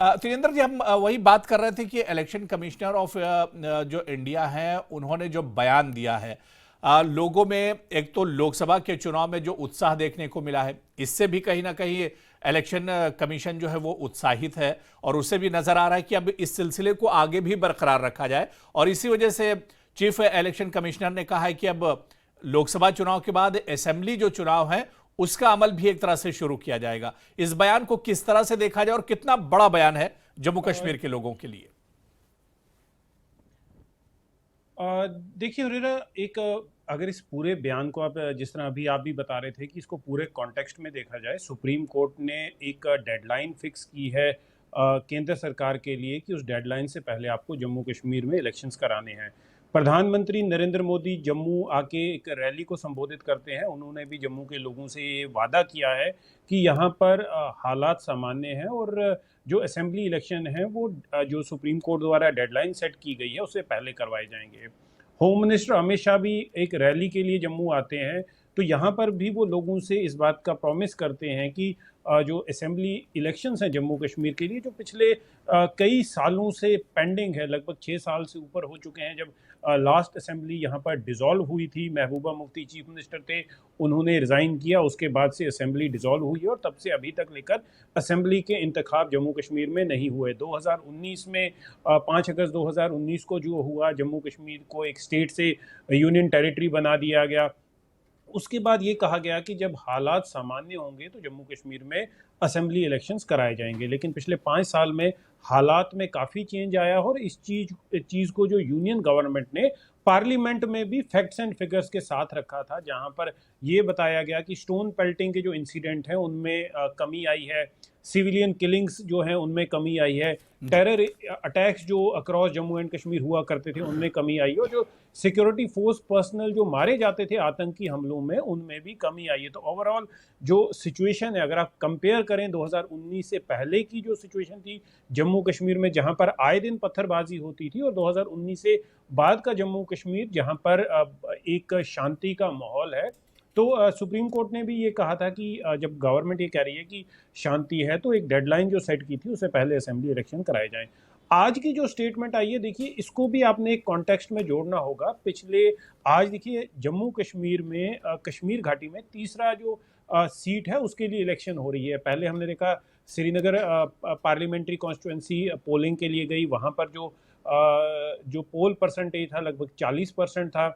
त्रिवेंद्र जी, हम वही बात कर रहे थे कि इलेक्शन कमिश्नर ऑफ जो इंडिया है उन्होंने जो बयान दिया है, लोगों में एक तो लोकसभा के चुनाव में जो उत्साह देखने को मिला है, इससे भी कहीं ना कहीं इलेक्शन कमीशन जो है वो उत्साहित है और उससे भी नजर आ रहा है कि अब इस सिलसिले को आगे भी बरकरार रखा जाए। और इसी वजह से चीफ इलेक्शन कमिश्नर ने कहा है कि अब लोकसभा चुनाव के बाद असेंबली जो चुनाव है उसका अमल भी एक तरह से शुरू किया जाएगा। इस बयान को किस तरह से देखा जाए और कितना बड़ा बयान है जम्मू कश्मीर के लोगों के लिए? देखिए हुरैरा, एक अगर इस पूरे बयान को आप जिस तरह अभी आप भी बता रहे थे कि इसको पूरे कॉन्टेक्स्ट में देखा जाए, सुप्रीम कोर्ट ने एक डेडलाइन फिक्स की है केंद्र सरकार के लिए कि उस डेडलाइन से पहले आपको जम्मू कश्मीर में इलेक्शंस कराने हैं। प्रधानमंत्री नरेंद्र मोदी जम्मू आके एक रैली को संबोधित करते हैं। उन्होंने भी जम्मू के लोगों से ये वादा किया है कि यहाँ पर हालात सामान्य हैं और जो असेंबली इलेक्शन है वो जो सुप्रीम कोर्ट द्वारा डेडलाइन सेट की गई है उससे पहले करवाए जाएंगे। होम मिनिस्टर अमित शाह भी एक रैली के लिए जम्मू आते हैं, तो यहाँ पर भी वो लोगों से इस बात का प्रॉमिस करते हैं कि जो असेंबली इलेक्शंस हैं जम्मू कश्मीर के लिए, जो पिछले कई सालों से पेंडिंग है, लगभग 6 साल से ऊपर हो चुके हैं। जब लास्ट असेंबली यहाँ पर डिसॉल्व हुई थी, महबूबा मुफ्ती चीफ मिनिस्टर थे, उन्होंने रिज़ाइन किया, उसके बाद से असेंबली डिसॉल्व हुई और तब से अभी तक लेकर असेंबली के इंतखाब जम्मू कश्मीर में नहीं हुए। 2019 में 5 अगस्त 2019 को जो हुआ, जम्मू कश्मीर को एक स्टेट से यूनियन टेरिटरी बना दिया गया। उसके बाद ये कहा गया कि जब हालात सामान्य होंगे तो जम्मू कश्मीर में असेंबली इलेक्शंस कराए जाएंगे। लेकिन पिछले 5 साल में हालात में काफ़ी चेंज आया और इस चीज़ को जो यूनियन गवर्नमेंट ने पार्लियामेंट में भी फैक्ट्स एंड फिगर्स के साथ रखा था, जहां पर ये बताया गया कि स्टोन पेल्टिंग के जो इंसिडेंट हैं उनमें कमी आई है, सिविलियन किलिंग्स जो हैं उनमें कमी आई है, टेरर अटैक्स जो अक्रॉस जम्मू एंड कश्मीर हुआ करते थे उनमें कमी आई है, और जो सिक्योरिटी फोर्स पर्सनल जो मारे जाते थे आतंकी हमलों में उनमें भी कमी आई है। तो ओवरऑल जो सिचुएशन है, अगर आप कंपेयर करें 2019 से पहले की जो सिचुएशन थी जम्मू कश्मीर में, जहां पर आए दिन पत्थरबाजी होती थी, और 2019 से बाद का जम्मू कश्मीर जहां पर एक शांति का माहौल है, तो सुप्रीम कोर्ट ने भी ये कहा था कि जब गवर्नमेंट ये कह रही है कि शांति है तो एक डेडलाइन जो सेट की थी उससे पहले असेंबली इलेक्शन कराए जाएं। आज की जो स्टेटमेंट आई है, देखिए इसको भी आपने एक कॉन्टेक्स्ट में जोड़ना होगा। आज देखिए जम्मू कश्मीर में कश्मीर घाटी में तीसरा जो सीट है उसके लिए इलेक्शन हो रही है। पहले हमने देखा श्रीनगर पार्लियामेंट्री कॉन्स्टिट्यूंसी पोलिंग के लिए गई, वहाँ पर जो पोल परसेंटेज था लगभग 40% था।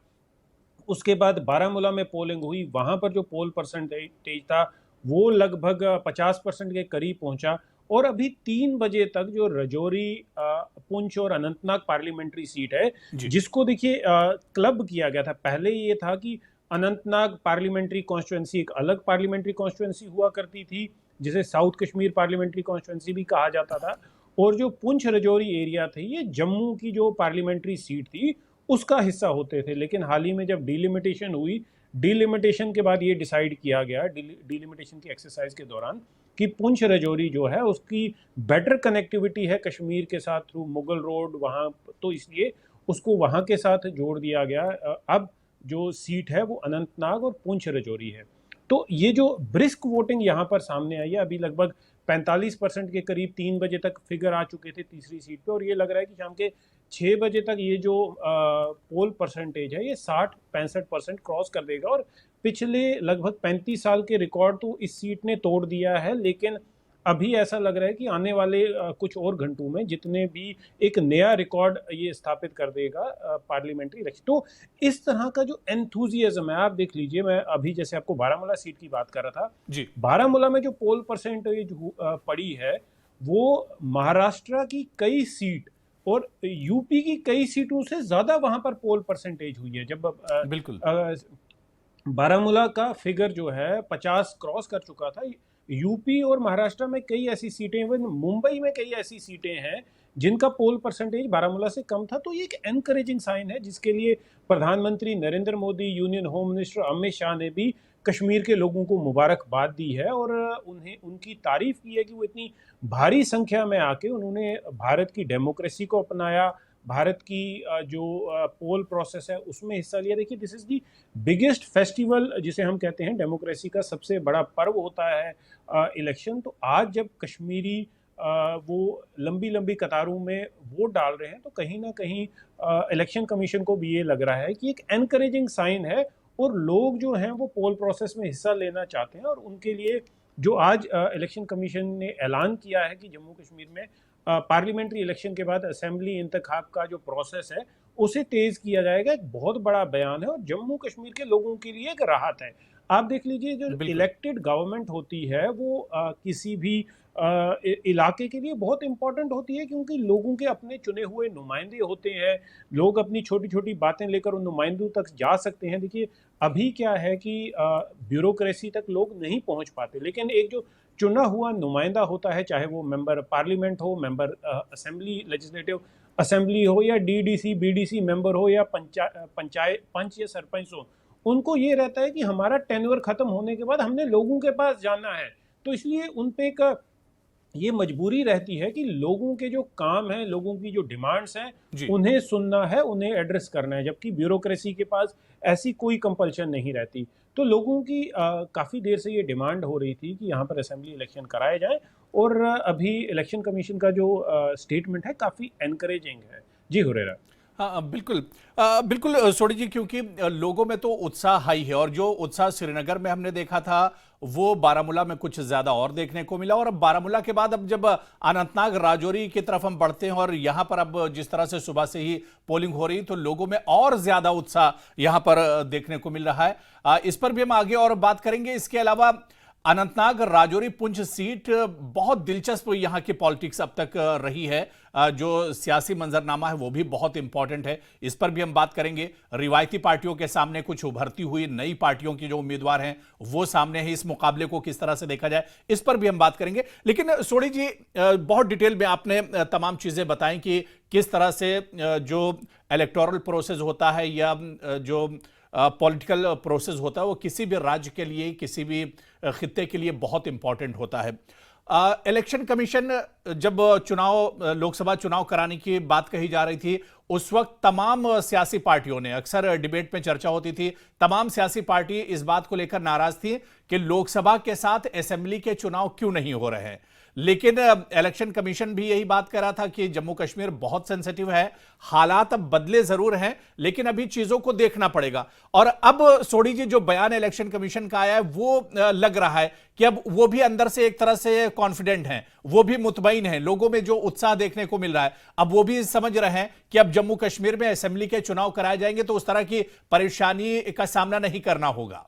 उसके बाद बारामूला में पोलिंग हुई, वहाँ पर जो पोल परसेंटेज था वो लगभग 50% के करीब पहुंचा। और अभी 3 बजे तक जो रजौरी, पुंछ और अनंतनाग पार्लियामेंट्री सीट है, जिसको देखिए क्लब किया गया था। पहले ये था कि अनंतनाग पार्लियामेंट्री कॉन्स्टिट्यूंसी एक अलग पार्लियामेंट्री कॉन्स्टिट्यूंसी हुआ करती थी, जिसे साउथ कश्मीर पार्लियामेंट्री कॉन्स्टिट्यूंसी भी कहा जाता था, और जो पुंछ रजौरी एरिया थे ये जम्मू की जो पार्लियामेंट्री सीट थी उसका हिस्सा होते थे। लेकिन हाल ही में जब डिलिमिटेशन हुई, डिलिमिटेशन के बाद ये डिसाइड किया गया डिलिमिटेशन की एक्सरसाइज के दौरान कि पुंछ रजौरी जो है उसकी बेटर कनेक्टिविटी है कश्मीर के साथ थ्रू मुगल रोड वहाँ, तो इसलिए उसको वहाँ के साथ जोड़ दिया गया। अब जो सीट है वो अनंतनाग और पुंछ रजौरी है। तो ये जो ब्रिस्क वोटिंग यहाँ पर सामने आई है, अभी लगभग 45% के करीब 3 बजे तक फिगर आ चुके थे तीसरी सीट पे, और ये लग रहा है कि शाम के 6 बजे तक ये जो पोल परसेंटेज है ये 60-65% क्रॉस कर देगा। और पिछले लगभग 35 साल के रिकॉर्ड तो इस सीट ने तोड़ दिया है। लेकिन अभी ऐसा लग रहा है कि आने वाले कुछ और घंटों में जितने भी एक नया रिकॉर्ड ये स्थापित कर देगा पार्लियामेंट्री इलेक्शन। तो इस तरह का जो एंथुजियाज्म है, आप देख लीजिए, मैं अभी जैसे आपको बारामूला सीट की बात कर रहा था जी, बारामूला में जो पोल परसेंटेज पड़ी है वो महाराष्ट्र की कई सीट और यूपी की कई सीटों से ज्यादा वहां पर पोल परसेंटेज हुई है। जब बिल्कुल। बारामूला का फिगर जो है 50 क्रॉस कर चुका था, यूपी और महाराष्ट्र में कई ऐसी सीटें, इवन मुंबई में कई ऐसी सीटें हैं जिनका पोल परसेंटेज बारामूला से कम था। तो ये एक एनकरेजिंग साइन है जिसके लिए प्रधानमंत्री Narendra Modi, union home minister Amit Shah ने भी कश्मीर के लोगों को मुबारकबाद दी है और उन्हें उनकी तारीफ की है कि वो इतनी भारी संख्या में आके उन्होंने भारत की डेमोक्रेसी को अपनाया, भारत की जो पोल प्रोसेस है उसमें हिस्सा लिया। देखिए, this is the biggest festival जिसे हम कहते हैं, डेमोक्रेसी का सबसे बड़ा पर्व होता है इलेक्शन। तो आज जब कश्मीरी वो लंबी लंबी कतारों में वोट डाल रहे हैं, तो कहीं ना कहीं इलेक्शन कमीशन को भी ये लग रहा है कि एक एनकरेजिंग साइन है, और लोग जो हैं वो पोल प्रोसेस में हिस्सा लेना चाहते हैं। और उनके लिए जो आज इलेक्शन कमीशन ने ऐलान किया है कि जम्मू कश्मीर में पार्लियामेंट्री इलेक्शन के बाद असेंबली इंतखाब का जो प्रोसेस है उसे तेज किया जाएगा, एक बहुत बड़ा बयान है और जम्मू कश्मीर के लोगों के लिए एक राहत है। आप देख लीजिए, जो बिल्कुल। इलेक्टेड गवर्नमेंट होती है वो किसी भी इलाके के लिए बहुत इंपॉर्टेंट होती है, क्योंकि लोगों के अपने चुने हुए नुमाइंदे होते हैं। लोग अपनी छोटी छोटी बातें लेकर उन नुमाइंदों तक जा सकते हैं। देखिए, अभी क्या है कि ब्यूरोक्रेसी तक लोग नहीं पहुंच पाते, लेकिन एक जो चुना हुआ नुमाइंदा होता है, चाहे वो मेंबर पार्लियामेंट हो, मेंबर असेंबली लेजिस्लेटिव असेंबली हो, या डीडीसी बीडीसी मेंबर हो, या पंचायत पंच या सरपंच हो, उनको ये रहता है कि हमारा टेन्योर खत्म होने के बाद हमने लोगों के पास जाना है। तो इसलिए उन पे एक ये मजबूरी रहती है कि लोगों के जो काम हैं, लोगों की जो डिमांड्स हैं, जी। उन्हें सुनना है, उन्हें एड्रेस करना है, जबकि ब्यूरोक्रेसी के पास ऐसी कोई कंपल्शन नहीं रहती। तो लोगों की काफ़ी देर से ये डिमांड हो रही थी कि यहाँ पर असेंबली इलेक्शन कराए जाएं, और अभी इलेक्शन कमीशन का जो स्टेटमेंट है काफ़ी एनकरेजिंग है। जी हुरेरा। हाँ, बिल्कुल। बिल्कुल सोडी जी, क्योंकि लोगों में तो उत्साह हाई है, और जो उत्साह श्रीनगर में हमने देखा था वो बारामूला में कुछ ज्यादा और देखने को मिला। और अब बारामूला के बाद अब जब अनंतनाग राजौरी की तरफ हम बढ़ते हैं, और यहां पर अब जिस तरह से सुबह से ही पोलिंग हो रही, तो लोगों में और ज्यादा उत्साह यहां पर देखने को मिल रहा है। इस पर भी हम आगे और बात करेंगे। इसके अलावा अनंतनाग राजौरी पुंछ सीट बहुत दिलचस्प यहां की पॉलिटिक्स अब तक रही है। जो सियासी मंजरनामा है वो भी बहुत इंपॉर्टेंट है, इस पर भी हम बात करेंगे। रिवायती पार्टियों के सामने कुछ उभरती हुई नई पार्टियों की जो उम्मीदवार हैं वो सामने है, इस मुकाबले को किस तरह से देखा जाए इस पर भी हम बात करेंगे। लेकिन सोडी जी, बहुत डिटेल में आपने तमाम चीजें बताई कि किस तरह से जो इलेक्टोरल प्रोसेस होता है, या जो पॉलिटिकल प्रोसेस होता है, वो किसी भी राज्य के लिए, किसी भी खित्ते के लिए बहुत इंपॉर्टेंट होता है। इलेक्शन कमीशन जब चुनाव, लोकसभा चुनाव कराने की बात कही जा रही थी, उस वक्त तमाम सियासी पार्टियों ने, अक्सर डिबेट में चर्चा होती थी, तमाम सियासी पार्टी इस बात को लेकर नाराज थी कि लोकसभा के साथ असेंबली के चुनाव क्यों नहीं हो रहे हैं। लेकिन इलेक्शन कमीशन भी यही बात कर रहा था कि जम्मू कश्मीर बहुत सेंसिटिव है, हालात अब बदले जरूर हैं, लेकिन अभी चीजों को देखना पड़ेगा। और अब सोडी जी, जो बयान इलेक्शन कमीशन का आया है वो लग रहा है कि अब वो भी अंदर से एक तरह से कॉन्फिडेंट हैं, वो भी मुतमईन हैं, लोगों में जो उत्साह देखने को मिल रहा है, अब वो भी समझ रहे हैं कि अब जम्मू कश्मीर में असेंबली के चुनाव कराए जाएंगे तो उस तरह की परेशानी का सामना नहीं करना होगा।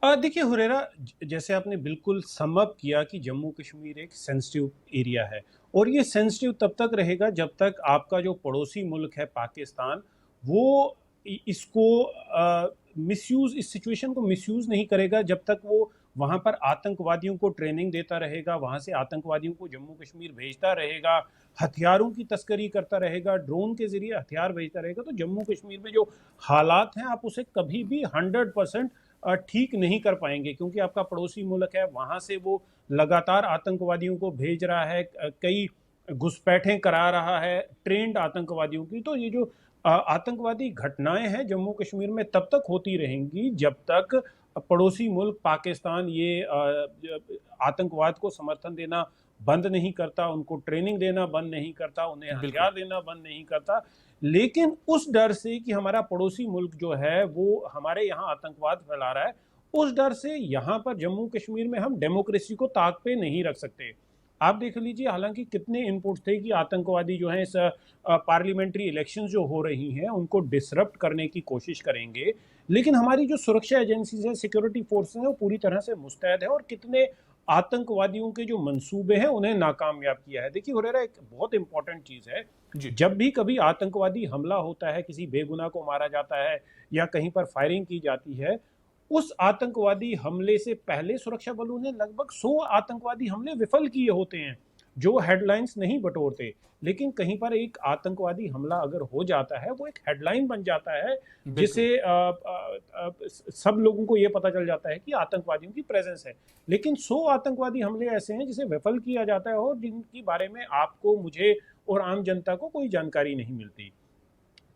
देखिए हुरेरा, जैसे आपने बिल्कुल सम अप किया कि जम्मू कश्मीर एक सेंसिटिव एरिया है, और ये सेंसिटिव तब तक रहेगा जब तक आपका जो पड़ोसी मुल्क है पाकिस्तान, वो इसको मिसयूज, इस सिचुएशन को मिसयूज नहीं करेगा। जब तक वो वहाँ पर आतंकवादियों को ट्रेनिंग देता रहेगा, वहाँ से आतंकवादियों को जम्मू कश्मीर भेजता रहेगा, हथियारों की तस्करी करता रहेगा, ड्रोन के जरिए हथियार भेजता रहेगा, तो जम्मू कश्मीर में जो हालात हैं आप उसे कभी भी 100% ठीक नहीं कर पाएंगे, क्योंकि आपका पड़ोसी मुल्क है, वहाँ से वो लगातार आतंकवादियों को भेज रहा है, कई घुसपैठें करा रहा है ट्रेंड आतंकवादियों की। तो ये जो आतंकवादी घटनाएं हैं जम्मू कश्मीर में तब तक होती रहेंगी जब तक पड़ोसी मुल्क पाकिस्तान ये आतंकवाद को समर्थन देना बंद नहीं करता, उनको ट्रेनिंग देना बंद नहीं करता, उन्हें बिल्कुल। हथियार देना बंद नहीं करता। लेकिन उस डर से कि हमारा पड़ोसी मुल्क जो है वो हमारे यहाँ आतंकवाद फैला रहा है, उस डर से यहाँ पर जम्मू कश्मीर में हम डेमोक्रेसी को ताक पे नहीं रख सकते। आप देख लीजिए, हालांकि कितने इनपुट्स थे कि आतंकवादी जो हैं इस पार्लियामेंट्री इलेक्शंस जो हो रही हैं उनको डिसरप्ट करने की कोशिश करेंगे, लेकिन हमारी जो सुरक्षा एजेंसीज है, सिक्योरिटी फोर्सेस हैं, वो पूरी तरह से मुस्तैद है, और कितने आतंकवादियों के जो मंसूबे हैं उन्हें नाकामयाब किया है। देखिए हुरैरा, एक बहुत इंपॉर्टेंट चीज़ है, जी। जब भी कभी आतंकवादी हमला होता है, किसी बेगुनाह को मारा जाता है या कहीं पर फायरिंग की जाती है, उस आतंकवादी हमले से पहले सुरक्षा बलों ने लगभग 100 आतंकवादी हमले विफल किए होते हैं, जो हेडलाइंस नहीं बटोरते। लेकिन कहीं पर एक आतंकवादी हमला अगर हो जाता है, वो एक हेडलाइन बन जाता है, जिसे बिल्कुल। सब लोगों को ये पता चल जाता है कि आतंकवादियों की प्रेजेंस है। लेकिन 100 आतंकवादी हमले ऐसे हैं जिसे विफल किया जाता है, और जिनके बारे में आपको, मुझे और आम जनता को कोई जानकारी नहीं मिलती।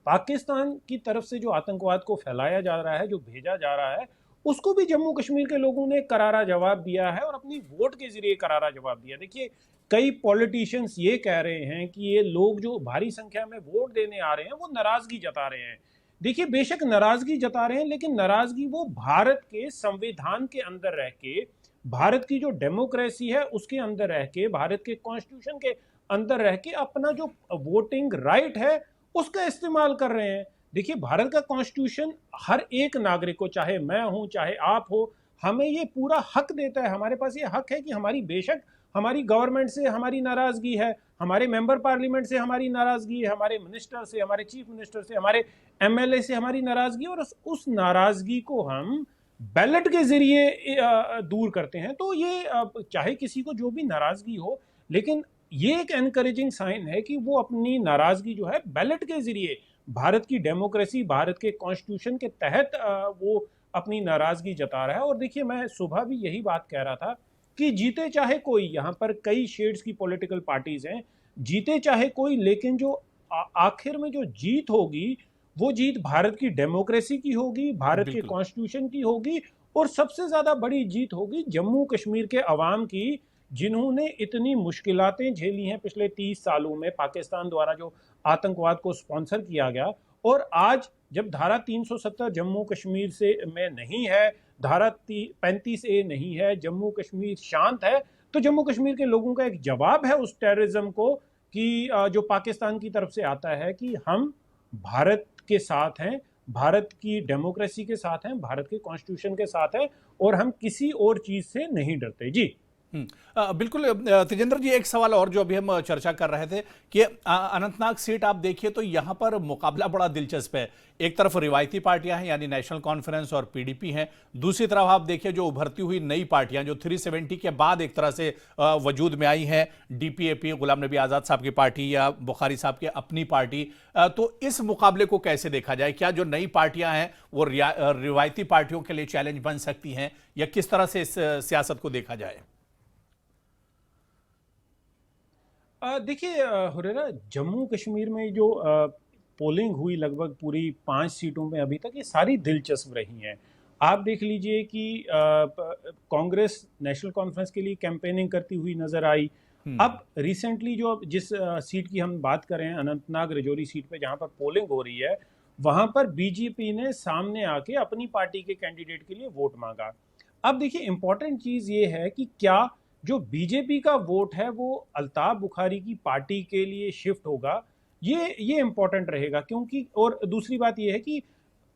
पाकिस्तान की तरफ से जो आतंकवाद को फैलाया जा रहा है, जो भेजा जा रहा है, उसको भी जम्मू कश्मीर के लोगों ने करारा जवाब दिया है और अपनी वोट के जरिए करारा जवाब दिया। देखिए, कई पॉलिटिशियंस ये कह रहे हैं कि ये लोग जो भारी संख्या में वोट देने आ रहे हैं वो नाराजगी जता रहे हैं। देखिए, बेशक नाराजगी जता रहे हैं, लेकिन नाराजगी वो भारत के संविधान के अंदर रह के, भारत की जो डेमोक्रेसी है उसके अंदर रह के, भारत के कॉन्स्टिट्यूशन के अंदर रह के अपना जो वोटिंग राइट है उसका इस्तेमाल कर रहे हैं। देखिए, भारत का कॉन्स्टिट्यूशन हर एक नागरिक को, चाहे मैं हूं चाहे आप हो, हमें ये पूरा हक देता है। हमारे पास ये हक है कि हमारी, बेशक हमारी गवर्नमेंट से हमारी नाराजगी है, हमारे मेंबर पार्लियामेंट से हमारी नाराजगी है, हमारे मिनिस्टर से, हमारे चीफ मिनिस्टर से, हमारे एमएलए से हमारी नाराजगी, और उस नाराजगी को हम बैलेट के जरिए दूर करते हैं। तो ये चाहे किसी को जो भी नाराजगी हो, लेकिन ये एक एनकरेजिंग साइन है कि वो अपनी नाराजगी जो है बैलेट के जरिए, भारत की डेमोक्रेसी, भारत के कॉन्स्टिट्यूशन के तहत वो अपनी नाराजगी जता रहा है। और देखिए, मैं सुबह भी यही बात कह रहा था कि जीते चाहे कोई, यहाँ पर कई शेड्स की पॉलिटिकल पार्टीज हैं, जीते चाहे कोई, लेकिन जो आखिर में जो जीत होगी वो जीत भारत की डेमोक्रेसी की होगी, भारत के बिल्कुल। कॉन्स्टिट्यूशन की होगी, और सबसे ज्यादा बड़ी जीत होगी जम्मू कश्मीर के अवाम की, जिन्होंने इतनी मुश्किलातें झेली हैं पिछले 30 सालों में, पाकिस्तान द्वारा जो आतंकवाद को स्पॉन्सर किया गया। और आज जब धारा 370 जम्मू कश्मीर से में नहीं है, धारा 35A नहीं है, जम्मू कश्मीर शांत है, तो जम्मू कश्मीर के लोगों का एक जवाब है उस टेररिज्म को कि जो पाकिस्तान की तरफ से आता है, कि हम भारत के साथ हैं, भारत की डेमोक्रेसी के साथ हैं, भारत के कॉन्स्टिट्यूशन के साथ हैं, और हम किसी और चीज से नहीं डरते। जी। बिल्कुल तेजेंद्र जी, एक सवाल और जो अभी हम चर्चा कर रहे थे कि अनंतनाग सीट आप देखिए तो यहां पर मुकाबला बड़ा दिलचस्प है। एक तरफ रिवायती पार्टियां हैं यानी नेशनल कॉन्फ्रेंस और पीडीपी हैं, दूसरी तरफ आप देखिए जो उभरती हुई नई पार्टियां जो 370 के बाद एक तरह से वजूद में आई हैं, डीपीएपी, गुलाम नबी आज़ाद साहब की पार्टी या बुखारी साहब की अपनी पार्टी। तो इस मुकाबले को कैसे देखा जाए? क्या जो नई पार्टियां हैं वो रिवायती पार्टियों के लिए चैलेंज बन सकती हैं, या किस तरह से इस सियासत को देखा जाए? देखिए हुरैरा, जम्मू कश्मीर में जो पोलिंग हुई लगभग पूरी 5 सीटों में अभी तक, ये सारी दिलचस्प रही हैं। आप देख लीजिए कि कांग्रेस नेशनल कॉन्फ्रेंस के लिए कैंपेनिंग करती हुई नजर आई। अब रिसेंटली जो जिस सीट की हम बात कर रहे हैं, अनंतनाग रजौरी सीट पे जहां पर पोलिंग हो रही है, वहां पर बीजेपी ने सामने आके अपनी पार्टी के कैंडिडेट के लिए वोट मांगा। अब देखिए, इंपॉर्टेंट चीज ये है कि क्या जो बीजेपी का वोट है वो अल्ताफ बुखारी की पार्टी के लिए शिफ्ट होगा, ये इंपॉर्टेंट रहेगा। क्योंकि और दूसरी बात ये है कि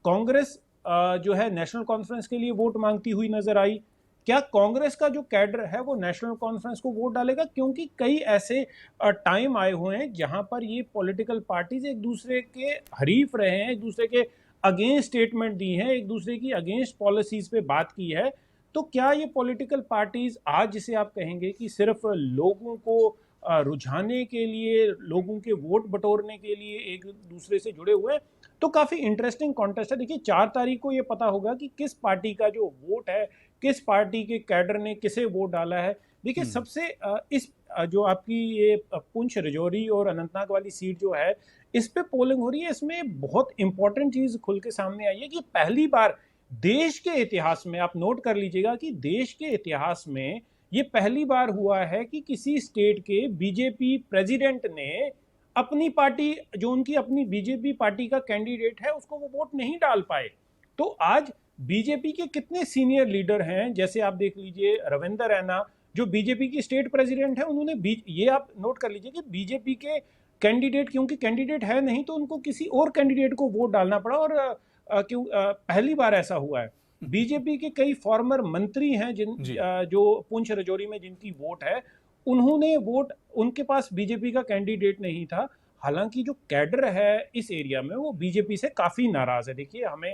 कांग्रेस जो है नेशनल कॉन्फ्रेंस के लिए वोट मांगती हुई नजर आई। क्या कांग्रेस का जो कैडर है वो नेशनल कॉन्फ्रेंस को वोट डालेगा? क्योंकि कई ऐसे टाइम आए हुए हैं जहां पर ये पॉलिटिकल पार्टीज एक दूसरे के हरीफ रहे हैं, एक दूसरे के अगेंस्ट स्टेटमेंट दी हैं, एक दूसरे की अगेंस्ट पॉलिसीज पे बात की है। तो क्या ये पॉलिटिकल पार्टीज आज, जिसे आप कहेंगे कि सिर्फ लोगों को रुझाने के लिए, लोगों के वोट बटोरने के लिए एक दूसरे से जुड़े हुए हैं? तो काफी इंटरेस्टिंग कॉन्टेस्ट है। देखिए, 4 तारीख को ये पता होगा कि किस पार्टी का जो वोट है, किस पार्टी के कैडर ने किसे वोट डाला है। देखिए, सबसे जो आपकी ये पुंछ, रजौरी और अनंतनाग वाली सीट जो है, इस पे पोलिंग हो रही है, इसमें बहुत इंपॉर्टेंट चीज खुल के सामने आई है कि पहली बार देश के इतिहास में, आप नोट कर लीजिएगा कि देश के इतिहास में ये पहली बार हुआ है कि किसी स्टेट के बीजेपी प्रेसिडेंट ने अपनी पार्टी, जो उनकी अपनी बीजेपी पार्टी का कैंडिडेट है, उसको वो वोट नहीं डाल पाए। तो आज बीजेपी के कितने सीनियर लीडर हैं, जैसे आप देख लीजिए रविंदर रैना जो बीजेपी की स्टेट प्रेसिडेंट है, उन्होंने ये आप नोट कर लीजिए कि बीजेपी के कैंडिडेट, क्योंकि कैंडिडेट है नहीं तो उनको किसी और कैंडिडेट को वोट डालना पड़ा। और क्यों पहली बार ऐसा हुआ है। बीजेपी के कई फॉर्मर मंत्री हैं जो पुंछ रजौरी में जिनकी वोट है, उन्होंने वोट, उनके पास बीजेपी का कैंडिडेट नहीं था। हालांकि जो कैडर है इस एरिया में वो बीजेपी से काफी नाराज है। देखिए, हमें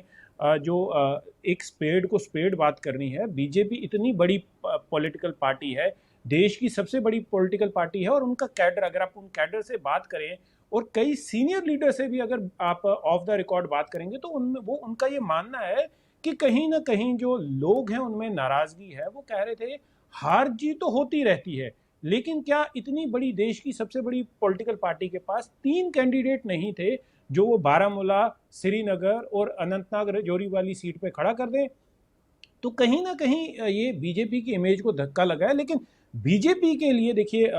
एक स्पेड को स्पेड बात करनी है। बीजेपी इतनी बड़ी पॉलिटिकल पार्टी है, देश की सबसे बड़ी पॉलिटिकल पार्टी है, और उनका कैडर, अगर आप उन कैडर से बात करें और कई सीनियर लीडर से भी अगर आप ऑफ द रिकॉर्ड बात करेंगे, तो उनमें वो, उनका ये मानना है कि कहीं ना कहीं जो लोग हैं उनमें नाराजगी है। वो कह रहे थे हार जीत तो होती रहती है, लेकिन क्या इतनी बड़ी, देश की सबसे बड़ी पॉलिटिकल पार्टी के पास 3 कैंडिडेट नहीं थे जो वो बारामूला, श्रीनगर और अनंतनाग रजौरी वाली सीट पे खड़ा कर दें? तो कहीं ना कहीं ये बीजेपी की इमेज को धक्का लगा है। लेकिन बीजेपी के लिए देखिए,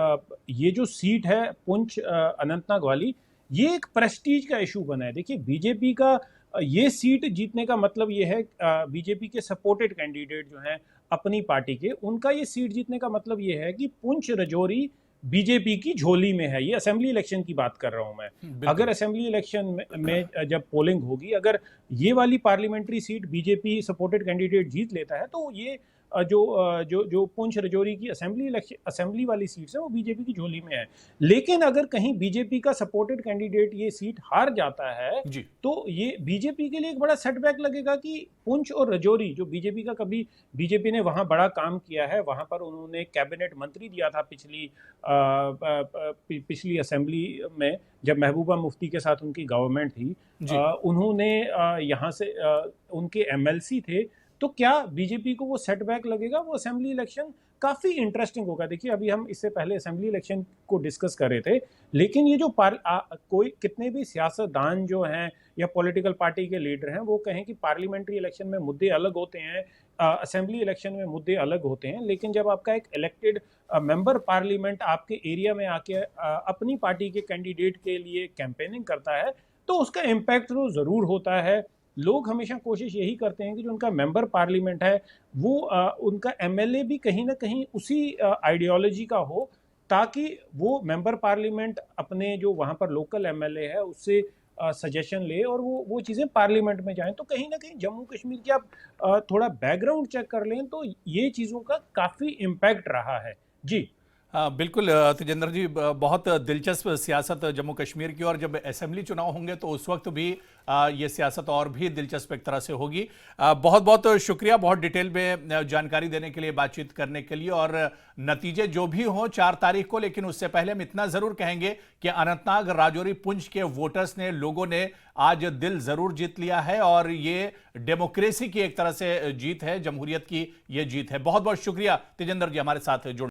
ये जो सीट है पुंछ अनंतनाग वाली, ये एक प्रेस्टीज का इशू बना है। देखिए बीजेपी का ये सीट जीतने का मतलब ये है, बीजेपी के सपोर्टेड कैंडिडेट जो हैं अपनी पार्टी के, उनका ये सीट जीतने का मतलब ये है कि पुंछ राजौरी बीजेपी की झोली में है। ये असेंबली इलेक्शन की बात कर रहा हूं मैं। बिल्कुल। अगर असेंबली इलेक्शन में जब पोलिंग होगी, अगर ये वाली parliamentary seat BJP supported candidate जीत लेता है, तो ये जो पुंछ राजौरी की असेंबली वाली सीट्स है वो बीजेपी की झोली में है। लेकिन अगर कहीं बीजेपी का सपोर्टेड कैंडिडेट ये सीट हार जाता है, जी। तो ये बीजेपी के लिए एक बड़ा सेटबैक लगेगा कि पुंछ और राजौरी, जो बीजेपी का कभी बीजेपी ने वहां बड़ा काम किया है, वहां पर उन्होंने कैबिनेट मंत्री दिया था पिछली असेंबली में, जब महबूबा मुफ्ती के साथ उनकी गवर्नमेंट थी। जी। उन्होंने यहाँ से उनके एमएलसी थे। तो क्या बीजेपी को वो सेटबैक लगेगा? वो असेंबली इलेक्शन काफी इंटरेस्टिंग होगा। देखिए अभी हम इससे पहले असेंबली इलेक्शन को डिस्कस कर रहे थे, लेकिन ये जो कोई कितने भी सियासतदान जो हैं या पॉलिटिकल पार्टी के लीडर हैं, वो कहें कि पार्लियामेंट्री इलेक्शन में मुद्दे अलग होते हैं, असेंबली इलेक्शन में मुद्दे अलग होते हैं। लेकिन जब आपका एक इलेक्टेड मेंबर पार्लियामेंट आपके एरिया में आके अपनी पार्टी के कैंडिडेट के लिए कैंपेनिंग करता है, तो उसका इम्पैक्ट तो ज़रूर होता है। लोग हमेशा कोशिश यही करते हैं कि जो उनका मेंबर पार्लियामेंट है, वो उनका एमएलए भी कहीं ना कहीं उसी आइडियोलॉजी का हो, ताकि वो मेंबर पार्लियामेंट अपने जो वहाँ पर लोकल एमएलए है उससे सजेशन ले और वो चीज़ें पार्लियामेंट में जाएं। तो कहीं ना कहीं जम्मू कश्मीर की आप थोड़ा बैकग्राउंड चेक कर लें तो ये चीज़ों का काफ़ी इम्पैक्ट रहा है। जी। बिल्कुल तेजेंद्र जी, बहुत दिलचस्प सियासत जम्मू कश्मीर की, और जब असेंबली चुनाव होंगे तो उस वक्त भी ये सियासत और भी दिलचस्प एक तरह से होगी। बहुत बहुत शुक्रिया, बहुत डिटेल में जानकारी देने के लिए, बातचीत करने के लिए। और नतीजे जो भी हों 4 तारीख को, लेकिन उससे पहले हम इतना ज़रूर कहेंगे कि अनंतनाग, राजौरी, पुंछ के वोटर्स ने, लोगों ने आज दिल ज़रूर जीत लिया है, और ये डेमोक्रेसी की एक तरह से जीत है, जमहूरियत की ये जीत है। बहुत बहुत शुक्रिया तेजेंद्र जी हमारे साथ जुड़